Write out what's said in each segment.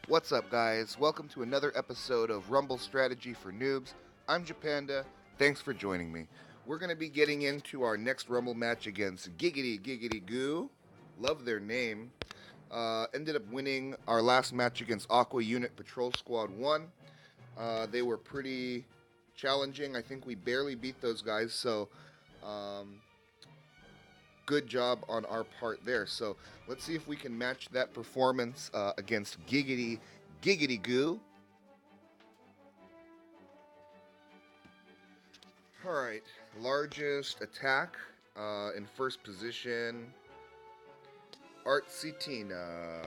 What's up, guys? Welcome to another episode of Rumble Strategy for Noobs. I'm Panda. Thanks for joining me. We're going to be getting into our next Rumble match against Giggity Goo. Love their name. Ended up winning our last match against Aqua Unit Patrol Squad 1. They were pretty challenging. I think we barely beat those guys, so um, good job on our part there. So let's see if we can match that performance against Giggity Goo. All right, largest attack in first position. Artsy Tina.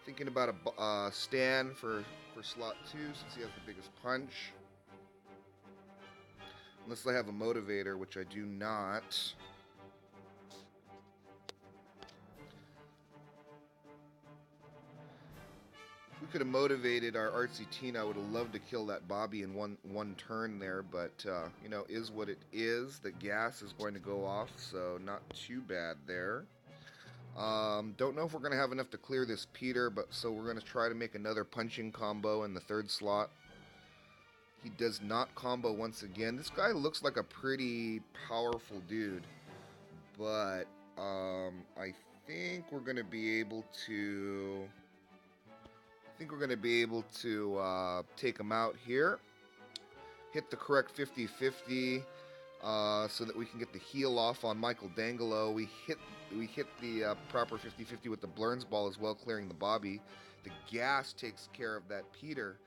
Thinking about a stand for slot 2 since he has the biggest punch. Unless I have a motivator, which I do not. We could have motivated our Artsy Tina. I would have loved to kill that Bobby in one turn there, but is what it is. The gas is going to go off, so not too bad there. Don't know if we're going to have enough to clear this Peter, but so we're going to try to make another punching combo in the third slot. He does not combo once again. This guy looks like a pretty powerful dude, but I think we're going to be able to. I think we're going to be able to take him out here. Hit the correct 50-50 so that we can get the heal off on Michael Dangelo. We hit the proper 50-50 with the Blurns ball as well, clearing the Bobby. The gas takes care of that Peter.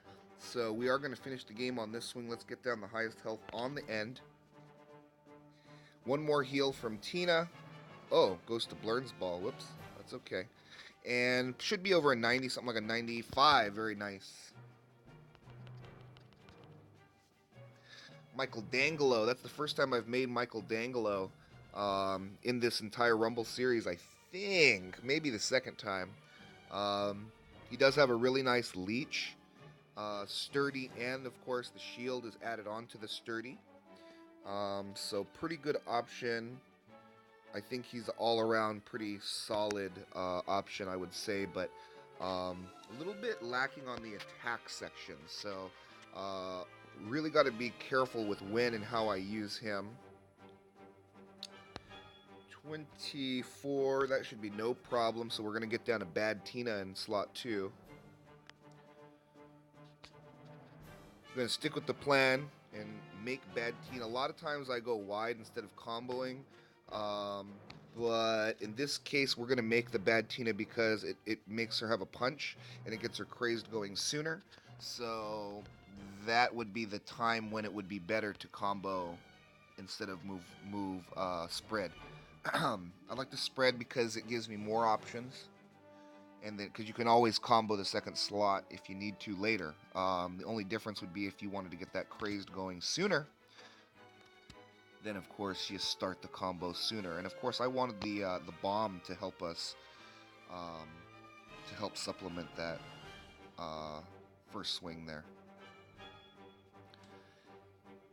So we are going to finish the game on this swing. Let's get down the highest health on the end. One more heal from Tina. Oh, goes to Blurns ball. Whoops. That's okay. And should be over a 90, something like a 95. Very nice. Michael Dangelo. That's the first time I've made Michael Dangelo in this entire Rumble series, I think. Maybe the second time. He does have a really nice leech. Sturdy, and of course the shield is added onto the sturdy. So pretty good option. I think he's all around pretty solid option, I would say, but a little bit lacking on the attack section. So really got to be careful with when and how I use him. 24, that should be no problem. So we're going to get down to Bad Tina in slot 2. I'm going to stick with the plan and make Bad Tina. A lot of times I go wide instead of comboing. But in this case, we're going to make the Bad Tina because it makes her have a punch and it gets her crazed going sooner. So that would be the time when it would be better to combo instead of move spread. I like to spread because it gives me more options. And then, because you can always combo the second slot if you need to later. The only difference would be if you wanted to get that crazed going sooner. Then of course you start the combo sooner, and of course I wanted the bomb to help us, to help supplement that first swing there.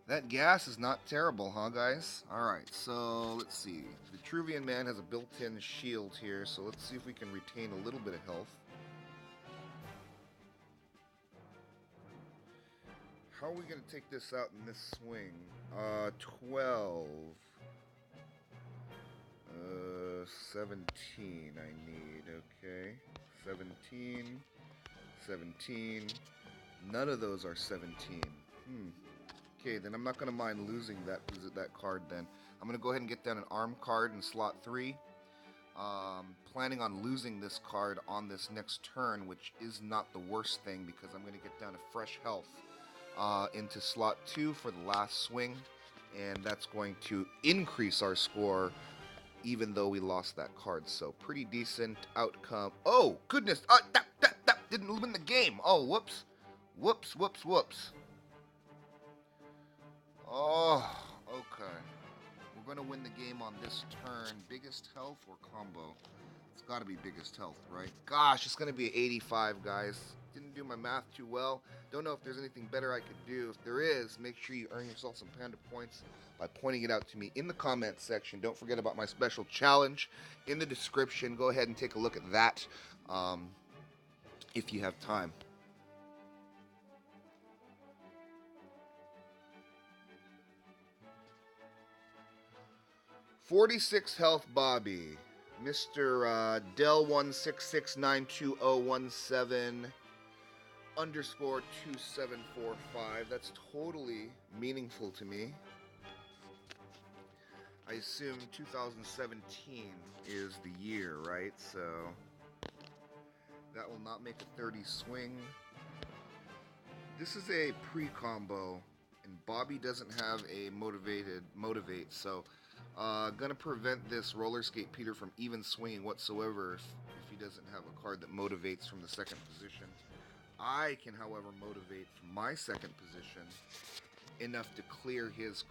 That gas is not terrible, huh, guys? All right, so let's see. The Vitruvian Man has a built-in shield here, so let's see if we can retain a little bit of health. How are we going to take this out in this swing? 12. 17 I need, okay. 17. 17. None of those are 17. Okay, then I'm not going to mind losing that card then. I'm going to go ahead and get down an arm card in slot 3. Planning on losing this card on this next turn, which is not the worst thing because I'm going to get down to fresh health into slot 2 for the last swing, and that's going to increase our score even though we lost that card. So pretty decent outcome. Oh, goodness. That didn't win the game. Oh, whoops. Whoops. Oh, okay. We're going to win the game on this turn. Biggest health or combo? It's got to be biggest health, right? Gosh, it's going to be 85, guys. Didn't do my math too well. Don't know if there's anything better I could do. If there is, make sure you earn yourself some Panda points by pointing it out to me in the comments section. Don't forget about my special challenge in the description. Go ahead and take a look at that. if you have time. 46 health Bobby. Mr. Dell1669217 underscore 2745. That's totally meaningful to me. I assume 2017 is the year, right? So that will not make a 30 swing. This is a pre-combo, and Bobby doesn't have a motivate, so gonna prevent this roller skate Peter from even swinging whatsoever if he doesn't have a card that motivates from the second position. I can, however, motivate from my second position enough to clear his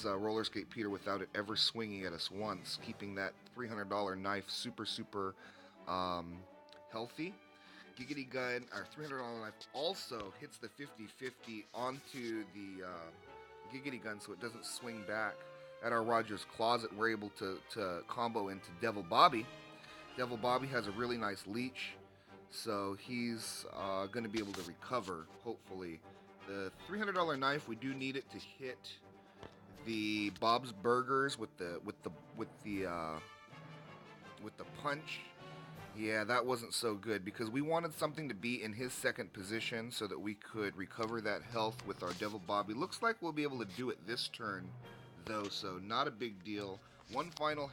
roller skate Peter without it ever swinging at us once, keeping that $300 knife super healthy. Giggity gun, our $300 knife also hits the 50-50 onto the Giggity gun, so it doesn't swing back. At our Rogers Closet, we're able to combo into Devil Bobby. Devil Bobby has a really nice leech, so he's going to be able to recover, hopefully. The $300 knife, we do need it to hit the Bob's Burgers with the punch. Yeah, that wasn't so good because we wanted something to be in his second position so that we could recover that health with our Devil Bobby. Looks like we'll be able to do it this turn, though, so not a big deal. One final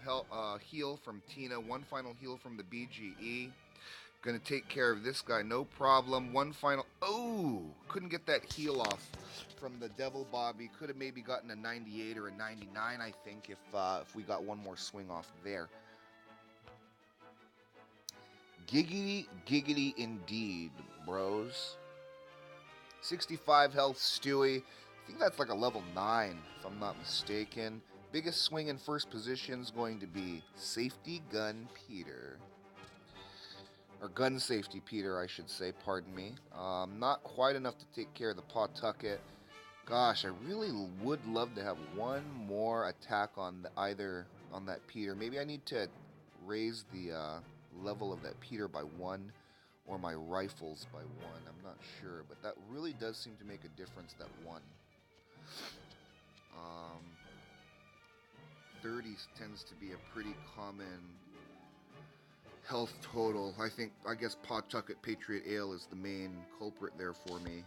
heal from Tina, one final heal from the BGE. Gonna take care of this guy, no problem. One final, oh, couldn't get that heal off from the Devil Bobby. Could have maybe gotten a 98 or a 99, I think, if we got one more swing off there. Giggity indeed, bros. 65 health Stewie. I think that's like a level 9, if I'm not mistaken. Biggest swing in first position is going to be Safety Gun Peter. Or Gun Safety Peter, I should say, pardon me. Not quite enough to take care of the Pawtucket. Gosh, I really would love to have one more attack on on that Peter. Maybe I need to raise the level of that Peter by 1, or my rifles by 1. I'm not sure, but that really does seem to make a difference, that 1. 30 tends to be a pretty common health total. I guess Pawtucket Patriot Ale is the main culprit there for me.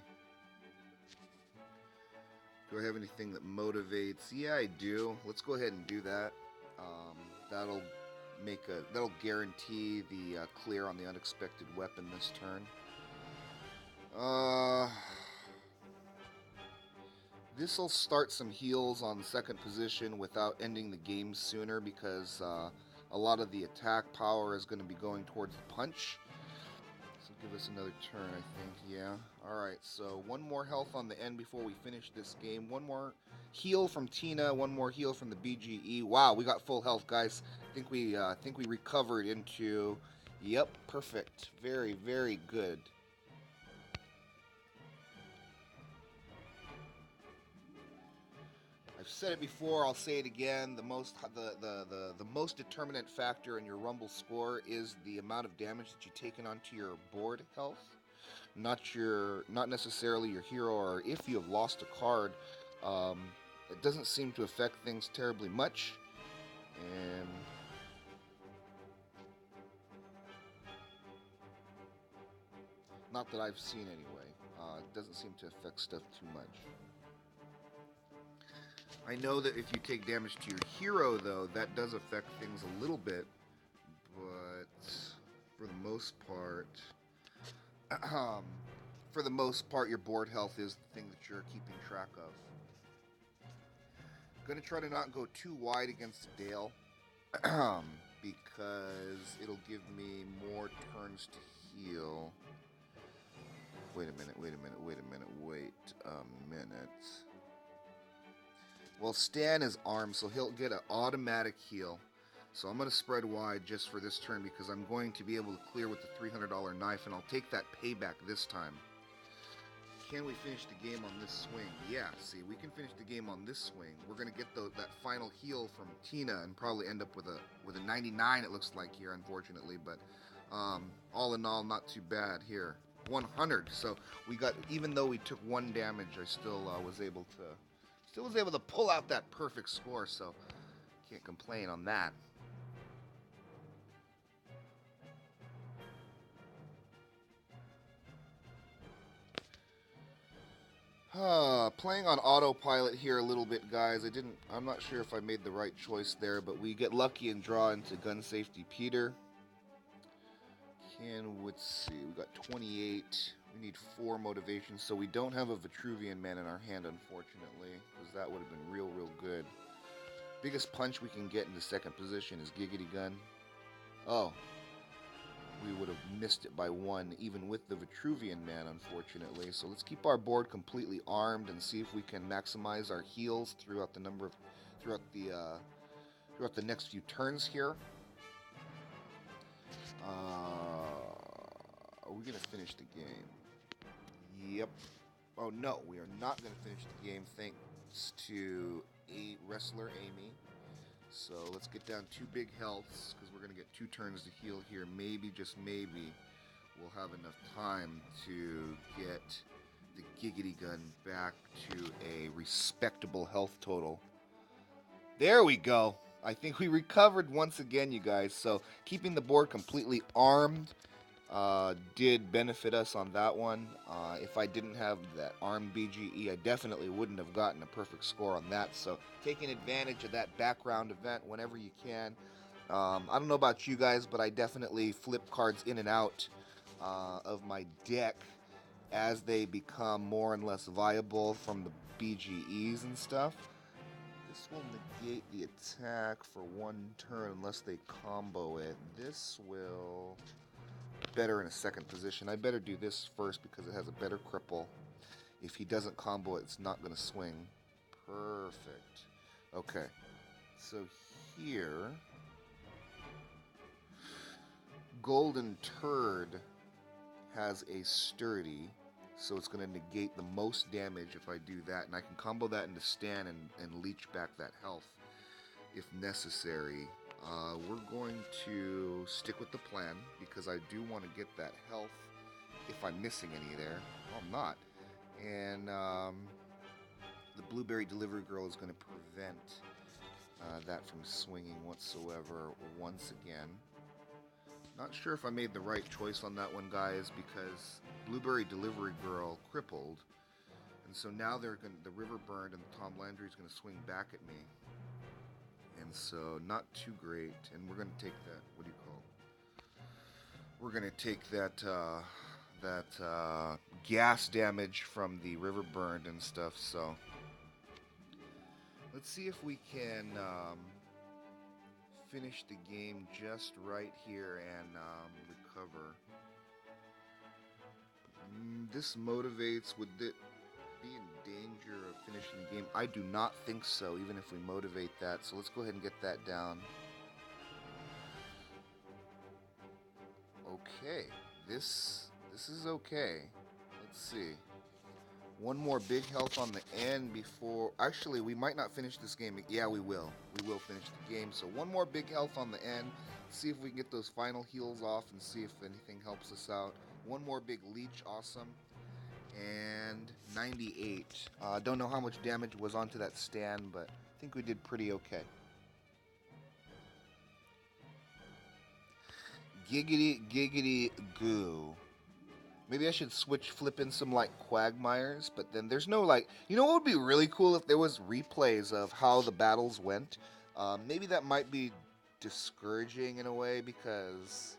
Do I have anything that motivates? Yeah, I do. Let's go ahead and do that. That'll guarantee the clear on the unexpected weapon this turn. This'll start some heals on second position without ending the game sooner because a lot of the attack power is going to be going towards the punch. So give us another turn, I think. Yeah. Alright, so one more health on the end before we finish this game. One more heal from Tina, one more heal from the BGE. Wow, we got full health, guys. I think we recovered into... Yep, perfect. Very, very good. I've said it before, I'll say it again. The most determinant factor in your Rumble score is the amount of damage that you've taken onto your board health, not necessarily your hero, or if you have lost a card. It doesn't seem to affect things terribly much, and not that I've seen anyway. It doesn't seem to affect stuff too much. I know that if you take damage to your hero, though, that does affect things a little bit, but for the most part, your board health is the thing that you're keeping track of. Gonna try to not go too wide against Dale, because it'll give me more turns to heal. Wait a minute. Well, Stan is armed, so he'll get an automatic heal. So I'm going to spread wide just for this turn because I'm going to be able to clear with the $300 knife, and I'll take that payback this time. Can we finish the game on this swing? Yeah, see, we can finish the game on this swing. We're going to get that final heal from Tina and probably end up with a 99, it looks like here, unfortunately. But All in all, not too bad here. 100. So we got, even though we took 1 damage, I still was able to pull out that perfect score. So can't complain on that. Playing on autopilot here a little bit, guys. I'm not sure if I made the right choice there, but we get lucky and draw into Gun Safety Peter. Let's see, we got 28. We need 4 motivations, so we don't have a Vitruvian Man in our hand, unfortunately, because that would have been real good. Biggest punch we can get into second position is Giggity Gun. Oh, we would have missed it by 1, even with the Vitruvian Man, unfortunately. So let's keep our board completely armed and see if we can maximize our heals throughout the next few turns here. Are we gonna finish the game? Yep. Oh no, we are not gonna finish the game thanks to a wrestler Amy. So let's get down 2 big healths because we're gonna get 2 turns to heal here. Maybe, just maybe, we'll have enough time to get the Giggity Gun back to a respectable health total. There we go. I think we recovered once again, you guys. So keeping the board completely armed did benefit us on that one. If I didn't have that armed BGE, I definitely wouldn't have gotten a perfect score on that. So taking advantage of that background event whenever you can. I don't know about you guys, but I definitely flip cards in and out of my deck as they become more and less viable from the BGEs and stuff. This will negate the attack for 1 turn unless they combo it. This will better in a second position. I better do this first because it has a better cripple. If he doesn't combo it, it's not going to swing. Perfect. Okay. So here, Golden Turd has a sturdy, so it's going to negate the most damage if I do that, and I can combo that into Stan and leech back that health if necessary. We're going to stick with the plan because I do want to get that health if I'm missing any there. Well, I'm not. And the Blueberry Delivery Girl is going to prevent that from swinging whatsoever once again. Not sure if I made the right choice on that one, guys, because Blueberry Delivery Girl crippled, and so now the River Burned and the Tom Landry is going to swing back at me, and so not too great. And we're going to take that. What do you call it? We're going to take that gas damage from the River Burned and stuff. So let's see if we can finish the game just right here and recover. This motivates. Would it be in danger of finishing the game? I do not think so, even if we motivate that. So let's go ahead and get that down. Okay, this is okay. Let's see. 1 more big health on the end before... Actually, we might not finish this game. Yeah, we will. We will finish the game. So 1 more big health on the end. See if we can get those final heals off and see if anything helps us out. 1 more big leech. Awesome. And 98. Don't know how much damage was onto that stand, but I think we did pretty okay. Giggity goo. Maybe I should flip in some, like, Quagmires, but then there's no, like... You know what would be really cool if there was replays of how the battles went? Maybe that might be discouraging in a way, because...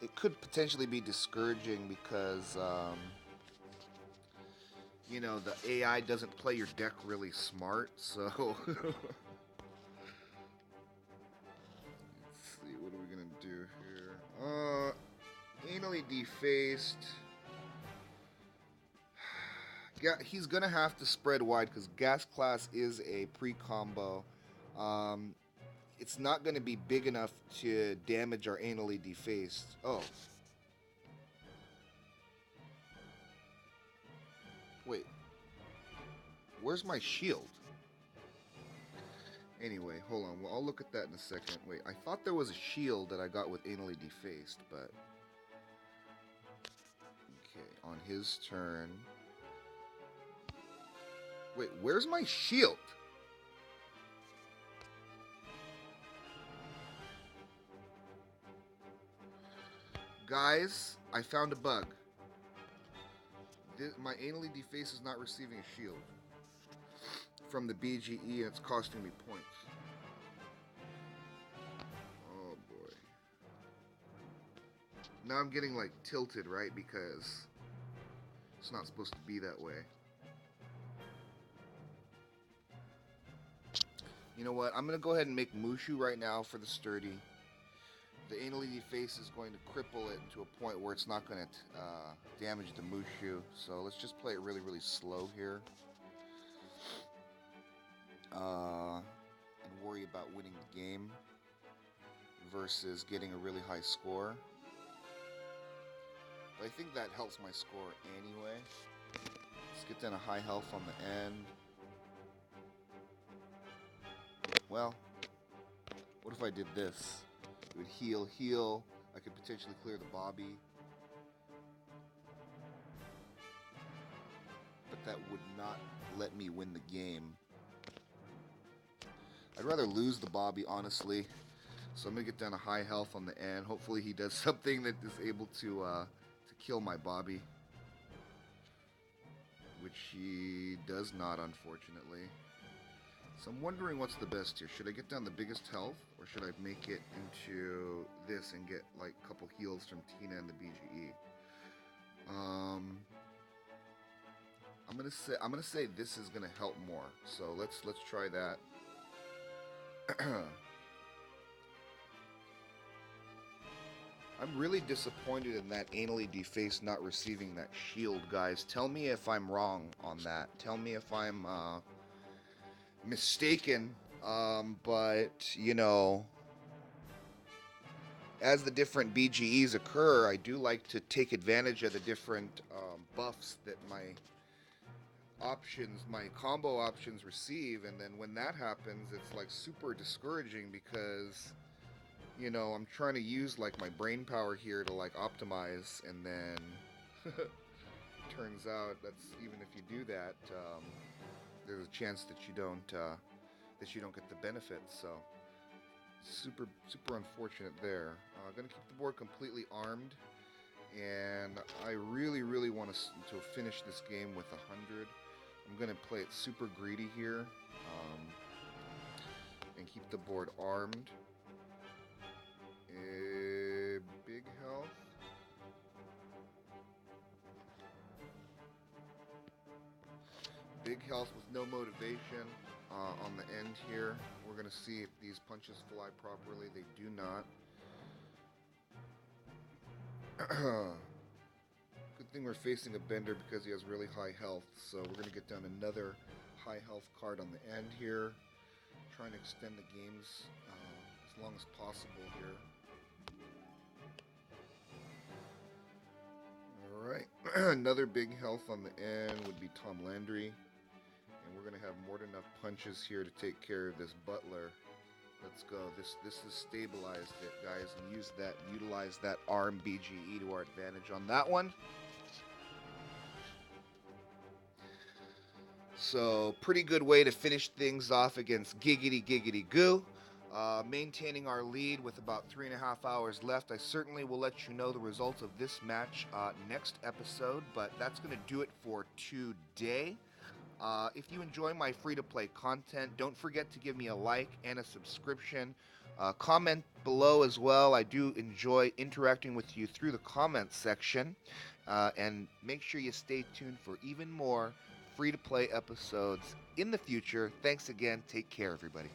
it could potentially be discouraging because, you know, the AI doesn't play your deck really smart, so... What are we gonna do here? Anally defaced. Yeah, he's gonna have to spread wide because Gas Class is a pre-combo. It's not gonna be big enough to damage our anally defaced. Oh. Wait. Where's my shield? Anyway, hold on. Well, I'll look at that in a second. Wait, I thought there was a shield that I got with anally defaced, but... Okay, on his turn... Wait, where's my shield? Guys, I found a bug. My anally deface is not receiving a shield from the BGE, and it's costing me points. Oh boy. Now I'm getting like tilted, right? Because it's not supposed to be that way. You know what? I'm going to go ahead and make Mushu right now for the sturdy. The anally deface is going to cripple it to a point where it's not going to damage the Mushu. So let's just play it really, really slow here. And worry about winning the game versus getting a really high score. But I think that helps my score anyway. Let's get down a high health on the end. Well, what if I did this? It would heal. I could potentially clear the Bobby. But that would not let me win the game. I'd rather lose the Bobby, honestly. So I'm going to get down a high health on the end. Hopefully he does something that is able to kill my Bobby. Which he does not, unfortunately. So I'm wondering what's the best here. Should I get down the biggest health, or should I make it into this and get like a couple heals from Tina and the BGE? I'm gonna say this is gonna help more. So let's try that. I'm really disappointed in that anally deface not receiving that shield, guys. Tell me if I'm wrong on that. Tell me if I'm mistaken, but you know, as the different BGEs occur, I do like to take advantage of the different buffs that my combo options receive, and then when that happens, it's like super discouraging because, you know, I'm trying to use like my brain power here to like optimize, and then turns out that's, even if you do that, there's a chance that you don't get the benefits. So super unfortunate there. Gonna keep the board completely armed, and I really want to finish this game with 100. I'm gonna play it super greedy here, and keep the board armed. Big health. Big health with no motivation on the end here. We're going to see if these punches fly properly. They do not. Good thing we're facing a bender because he has really high health. So we're going to get down another high health card on the end here. Trying to extend the games as long as possible here. Alright, another big health on the end would be Tom Landry. And we're going to have more than enough punches here to take care of this Butler. Let's go. This has stabilized it, guys. And utilize that arm BGE to our advantage on that one. So, pretty good way to finish things off against Giggity Goo. Maintaining our lead with about 3.5 hours left. I certainly will let you know the results of this match next episode, but that's going to do it for today. If you enjoy my free-to-play content, don't forget to give me a like and a subscription. Comment below as well. I do enjoy interacting with you through the comments section. And make sure you stay tuned for even more free-to-play episodes in the future. Thanks again. Take care, everybody.